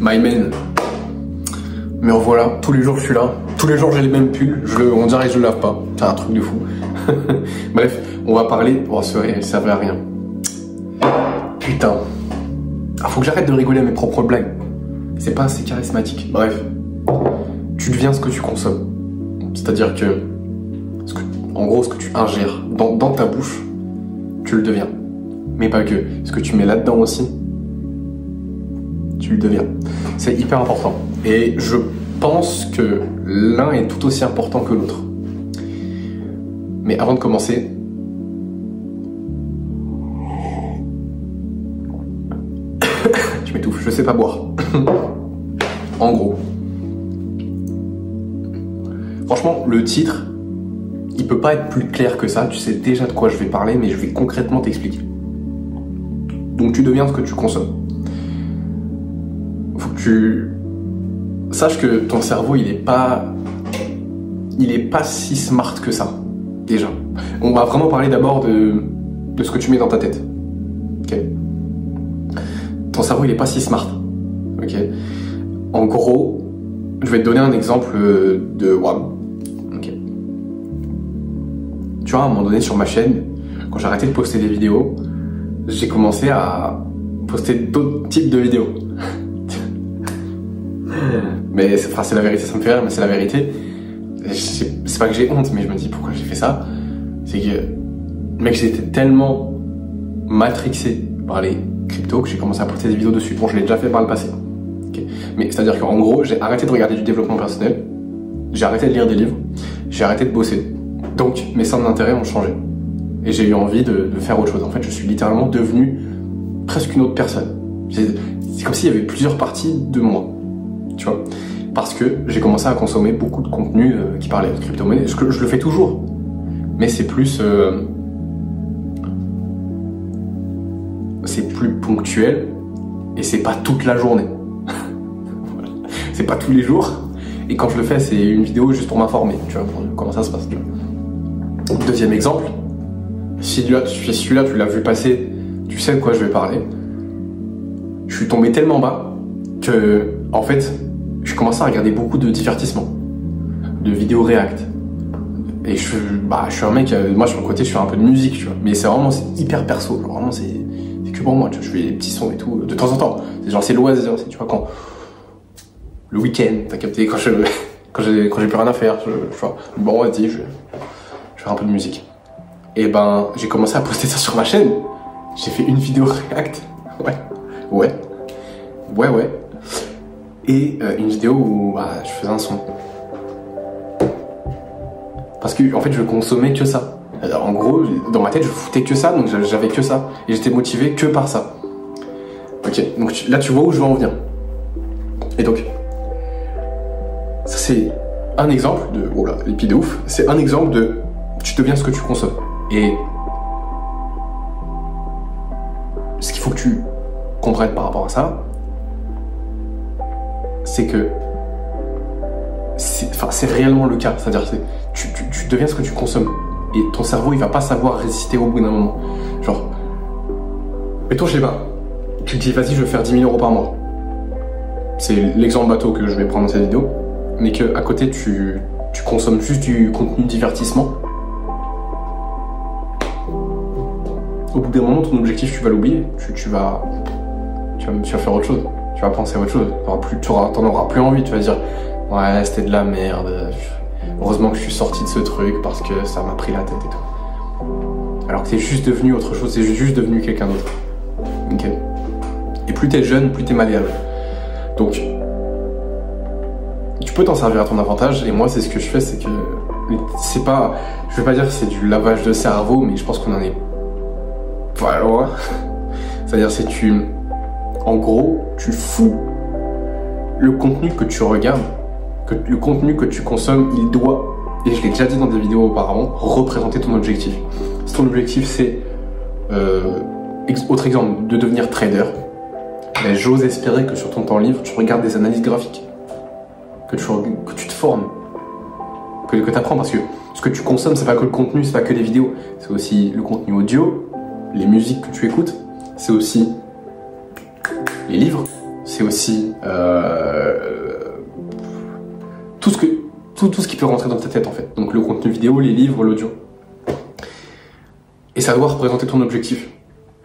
my man. Me revoilà, tous les jours je suis là, tous les jours j'ai les mêmes pulls, on dirait que je le lave pas, c'est un truc de fou. Bref, on va parler, oh ça servait à rien. Putain, faut que j'arrête de rigoler à mes propres blagues, c'est pas assez charismatique. Bref, tu deviens ce que tu consommes, c'est-à-dire que, en gros ce que tu ingères dans ta bouche, tu le deviens. Mais pas que, ce que tu mets là-dedans aussi, tu le deviens. C'est hyper important. Et je pense que l'un est tout aussi important que l'autre. Mais avant de commencer, je m'étouffe, je sais pas boire. En gros. Franchement, le titre, il peut pas être plus clair que ça. Tu sais déjà de quoi je vais parler, mais je vais concrètement t'expliquer. Donc tu deviens ce que tu consommes. Faut que tu sache que ton cerveau il est pas si smart que ça, déjà. On va vraiment parler d'abord de ce que tu mets dans ta tête. Ok. Ton cerveau il est pas si smart. Ok. En gros, je vais te donner un exemple de WAM. Ok. Tu vois, à un moment donné sur ma chaîne, quand j'ai arrêté de poster des vidéos, j'ai commencé à poster d'autres types de vidéos. Mais c'est la vérité, ça me fait rire, mais c'est la vérité. C'est pas que j'ai honte, mais je me dis pourquoi j'ai fait ça. C'est que, mec, j'étais tellement matrixé par les cryptos que j'ai commencé à poster des vidéos dessus. Bon, je l'ai déjà fait par le passé. Okay. Mais c'est-à-dire qu'en gros, j'ai arrêté de regarder du développement personnel, j'ai arrêté de lire des livres, j'ai arrêté de bosser. Donc, mes centres d'intérêt ont changé. Et j'ai eu envie de faire autre chose. En fait, je suis littéralement devenu presque une autre personne. C'est comme s'il y avait plusieurs parties de moi. Tu vois, parce que j'ai commencé à consommer beaucoup de contenu qui parlait de crypto-monnaie. Je le fais toujours, mais c'est plus ponctuel et c'est pas toute la journée. C'est pas tous les jours. Et quand je le fais, c'est une vidéo juste pour m'informer. Tu vois, comment ça se passe. Tu vois. Deuxième exemple, si celui-là tu l'as vu passer, tu sais de quoi je vais parler. Je suis tombé tellement bas que, en fait, je commençais à regarder beaucoup de divertissements, de vidéos react. Et je suis un mec, moi sur mon côté, je fais un peu de musique, tu vois. Mais c'est hyper perso, genre, vraiment c'est que pour moi, tu vois. Je fais des petits sons et tout, de temps en temps. C'est genre, c'est loisir, tu vois, quand le week-end, t'as capté, quand j'ai plus rien à faire, je vois, bon, vas-y, je vais faire un peu de musique. Et ben, j'ai commencé à poster ça sur ma chaîne. J'ai fait une vidéo react, ouais. Et une vidéo où je faisais un son. Parce que en fait je consommais que ça. Alors, en gros, dans ma tête je foutais que ça, donc j'avais que ça. Et j'étais motivé que par ça. Ok, donc là tu vois où je veux en venir. Et donc, ça c'est un exemple de... Oh là, l'épi de ouf. C'est un exemple de... Tu deviens ce que tu consommes. Et... ce qu'il faut que tu comprennes par rapport à ça, c'est que c'est réellement le cas. C'est-à-dire que tu deviens ce que tu consommes. Et ton cerveau, il va pas savoir résister au bout d'un moment. Genre, mettons, je sais pas, tu te dis, vas-y, je vais faire 10 000 € par mois. C'est l'exemple bateau que je vais prendre dans cette vidéo. Mais qu'à côté, tu consommes juste du contenu divertissement. Au bout d'un moment, ton objectif, tu vas l'oublier. Tu vas faire autre chose. Tu vas penser à autre chose. T'en auras plus envie. Tu vas dire, ouais, c'était de la merde. Heureusement que je suis sorti de ce truc parce que ça m'a pris la tête et tout. Alors que t'es juste devenu autre chose. T'es juste devenu quelqu'un d'autre. Ok. Et plus t'es jeune, plus t'es malléable. Donc, tu peux t'en servir à ton avantage. Et moi, c'est ce que je fais, c'est que c'est pas, je vais pas dire que c'est du lavage de cerveau, mais je pense qu'on en est pas loin. C'est-à-dire, c'est en gros, tu fous le contenu que tu regardes, que le contenu que tu consommes, il doit, et je l'ai déjà dit dans des vidéos auparavant, représenter ton objectif. Si ton objectif c'est, autre exemple, de devenir trader, ben, j'ose espérer que sur ton temps libre, tu regardes des analyses graphiques, que tu te formes, que tu apprends, parce que ce que tu consommes, c'est pas que le contenu, c'est pas que les vidéos, c'est aussi le contenu audio, les musiques que tu écoutes, c'est aussi les livres, c'est aussi tout ce qui peut rentrer dans ta tête en fait. Donc le contenu vidéo, les livres, l'audio. Et ça doit représenter ton objectif.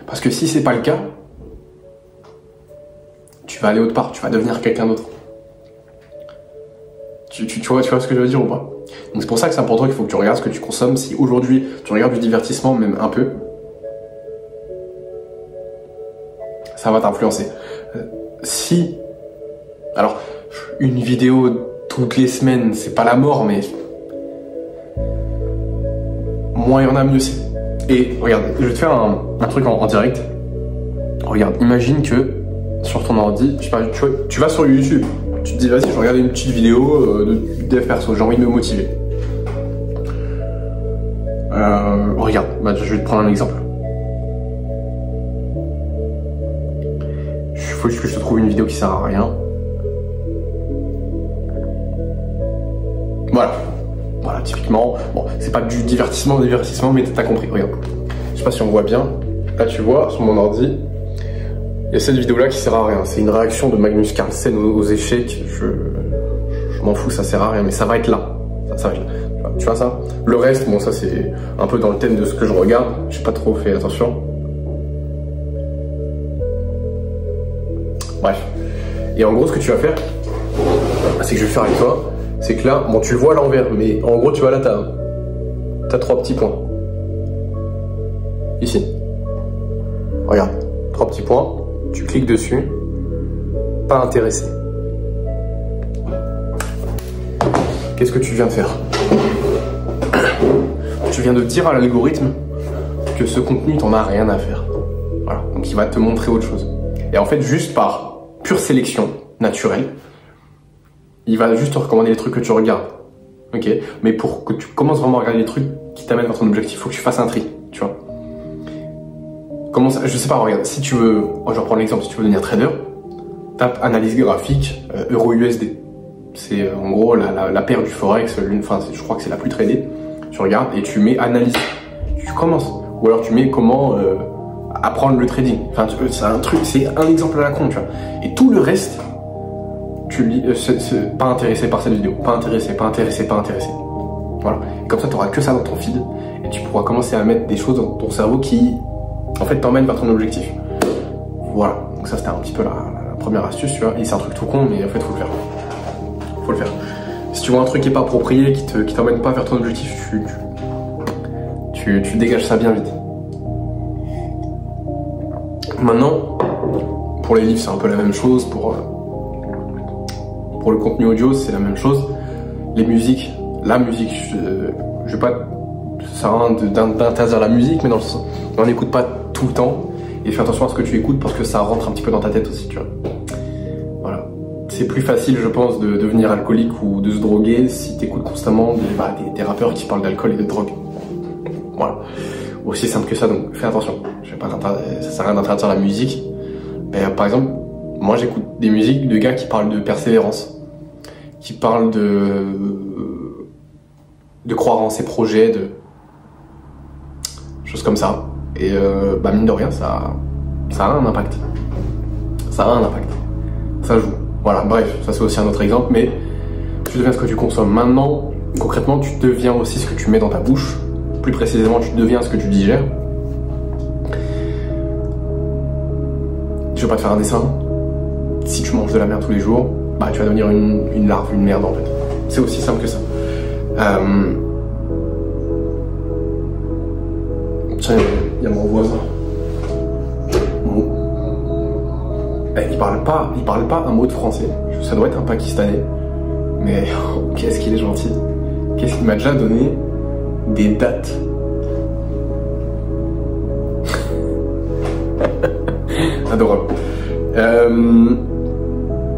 Parce que si c'est pas le cas, tu vas aller autre part, tu vas devenir quelqu'un d'autre. Tu vois ce que je veux dire ou pas? Donc c'est pour ça que c'est important qu'il faut que tu regardes ce que tu consommes. Si aujourd'hui tu regardes du divertissement, même un peu, ça va t'influencer. Si, alors, une vidéo toutes les semaines, c'est pas la mort, mais moins il y en a, mieux c'est. Et regarde, je vais te faire un truc en direct. Regarde, imagine que sur ton ordi, je sais pas, tu vas sur YouTube, tu te dis vas-y, je regarde une petite vidéo de dev perso, j'ai envie de me motiver. Regarde, je vais te prendre un exemple. Il faut juste que je te trouve une vidéo qui sert à rien. Voilà, typiquement, bon, c'est pas du divertissement, mais t'as compris, regarde. Je sais pas si on voit bien. Là, tu vois, sur mon ordi, il y a cette vidéo-là qui sert à rien. C'est une réaction de Magnus Carlsen aux échecs. Je m'en fous, ça sert à rien, mais ça va être là. Ça va être là. Tu vois ça? Le reste, bon, ça c'est un peu dans le thème de ce que je regarde. J'ai pas trop fait attention. Bref. Et en gros, ce que tu vas faire, c'est que je vais faire avec toi, c'est que là, bon, tu le vois à l'envers, mais en gros, tu vois là, t'as 3 petits points. Ici. Regarde, 3 petits points, tu cliques dessus, pas intéressé. Qu'est-ce que tu viens de faire? Tu viens de dire à l'algorithme que ce contenu, t'en as rien à faire. Voilà, donc il va te montrer autre chose. Et en fait, juste par pure sélection naturelle, il va juste te recommander les trucs que tu regardes. Ok? Mais pour que tu commences vraiment à regarder les trucs qui t'amènent vers ton objectif, il faut que tu fasses un tri, tu vois. Comment ça? Je sais pas, regarde, si tu veux, je vais reprendre l'exemple, si tu veux devenir trader, tape analyse graphique Euro-USD. C'est en gros la paire du Forex, je crois que c'est la plus tradée. Tu regardes et tu mets analyse. Tu commences. Ou alors tu mets comment apprendre le trading. Enfin, c'est un truc, c'est un exemple à la con, tu vois. Et tout le reste, tu lis, pas intéressé par cette vidéo, pas intéressé. Voilà. Et comme ça, tu n'auras que ça dans ton feed et tu pourras commencer à mettre des choses dans ton cerveau qui, en fait, t'emmènent vers ton objectif. Voilà. Donc ça, c'était un petit peu la première astuce, tu vois. Et c'est un truc tout con, mais en fait, faut le faire. Faut le faire. Si tu vois un truc qui est pas approprié, qui t'emmène pas vers ton objectif, tu dégages ça bien vite. Maintenant, pour les livres, c'est un peu la même chose. Pour le contenu audio, c'est la même chose. Les musiques, la musique, je vais pas, ça sert à rien d'interdire la musique, mais dans le sens, on n'écoute pas tout le temps. Et fais attention à ce que tu écoutes parce que ça rentre un petit peu dans ta tête aussi, tu vois. Voilà. C'est plus facile, je pense, de devenir alcoolique ou de se droguer si tu écoutes constamment des rappeurs qui parlent d'alcool et de drogue. Voilà. Aussi simple que ça, donc fais attention. Ça sert à rien d'interdire la musique. Mais, par exemple, moi j'écoute des musiques de gars qui parlent de persévérance, qui parlent de croire en ses projets, de choses comme ça. Et mine de rien, ça a un impact. Ça a un impact. Ça joue. Voilà, bref, ça c'est aussi un autre exemple, mais tu deviens ce que tu consommes. Maintenant, concrètement, tu deviens aussi ce que tu mets dans ta bouche. Plus précisément, tu deviens ce que tu digères. Je vais pas te faire un dessin. Si tu manges de la merde tous les jours, tu vas devenir une larve, une merde en fait. C'est aussi simple que ça. Tiens, il y a mon voisin. Bon. Il parle pas un mot de français. Ça doit être un Pakistanais. Mais qu'est-ce qu'il est gentil. Qu'est-ce qu'il m'a déjà donné des dates. Adorable.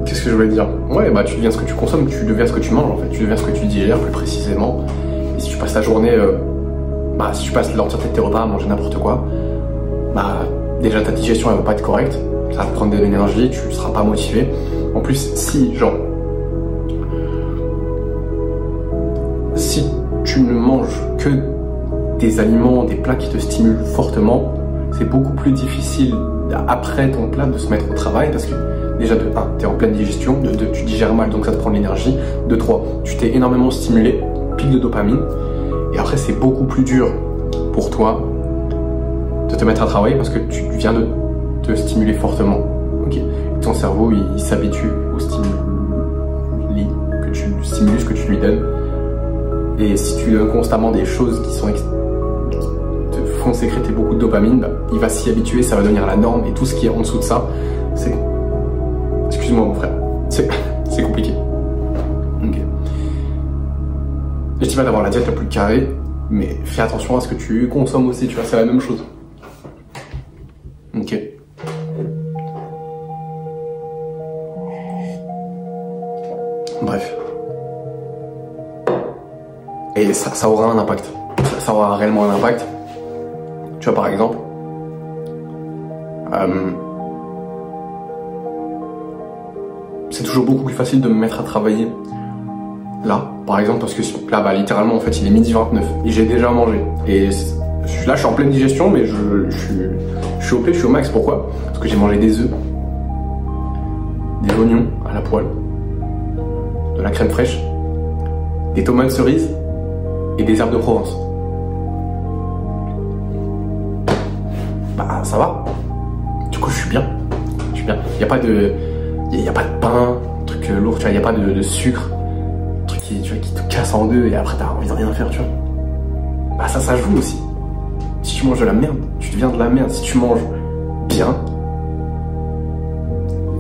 Qu'est-ce que je voulais dire? Ouais, tu deviens ce que tu consommes, tu deviens ce que tu manges en fait. Tu deviens ce que tu digères plus précisément. Et si tu passes ta journée, si tu passes l'entièreté de tes repas à manger n'importe quoi, déjà ta digestion elle va pas être correcte. Ça va te prendre de l'énergie, tu seras pas motivé. En plus, si tu ne manges que des aliments, des plats qui te stimulent fortement, c'est beaucoup plus difficile après ton plat de se mettre au travail parce que déjà de 1, tu es en pleine digestion, de 2, tu digères mal donc ça te prend de l'énergie, de 3, tu t'es énormément stimulé, pic de dopamine, et après c'est beaucoup plus dur pour toi de te mettre à travailler parce que tu viens de te stimuler fortement. Okay. Ton cerveau il s'habitue au stimulus que tu lui donnes, et si tu donnes constamment des choses qui te font sécréter beaucoup de dopamine, bah, il va s'y habituer, ça va devenir la norme, et tout ce qui est en dessous de ça, c'est... Excuse-moi mon frère, c'est compliqué. Okay. Je dis pas d'avoir la diète la plus carrée, mais fais attention à ce que tu consommes aussi, tu vois, c'est la même chose. Ok. Bref. Et ça aura un impact. Ça aura réellement un impact. Tu vois, par exemple, c'est toujours beaucoup plus facile de me mettre à travailler là, par exemple, parce que là, bah, littéralement, en fait, il est 12h29 et j'ai déjà mangé. Et là, je suis en pleine digestion, mais je suis OP, je suis au max. Pourquoi? Parce que j'ai mangé des œufs, des oignons à la poêle, de la crème fraîche, des tomates cerises et des herbes de Provence. Bah, ça va. Du coup, je suis bien. Il n'y a pas de pain, truc lourd, tu vois, il n'y a pas de sucre, truc qui te casse en deux et après t'as envie de rien faire, tu vois. Bah, ça joue aussi. Si tu manges de la merde, tu deviens de la merde. Si tu manges bien,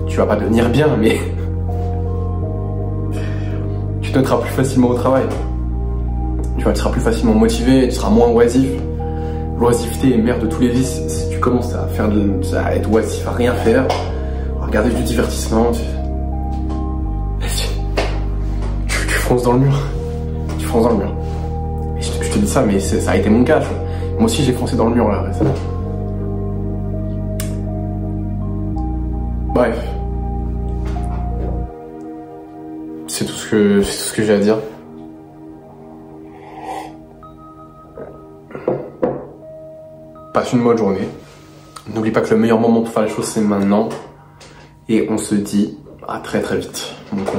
tu vas pas devenir bien, mais tu te noteras plus facilement au travail. Tu vois, tu seras plus facilement motivé, tu seras moins oisif. L'oisiveté est mère de tous les vices. Si tu commences à être oisif, à rien faire, à regarder du divertissement, tu fonces dans le mur. Tu fonces dans le mur. Et je te dis ça, mais ça a été mon cas. Moi aussi, j'ai foncé dans le mur là récemment. Bref. C'est tout ce que j'ai à dire. Passe une bonne journée. N'oublie pas que le meilleur moment pour faire les choses, c'est maintenant. Et on se dit à très très vite, mon con.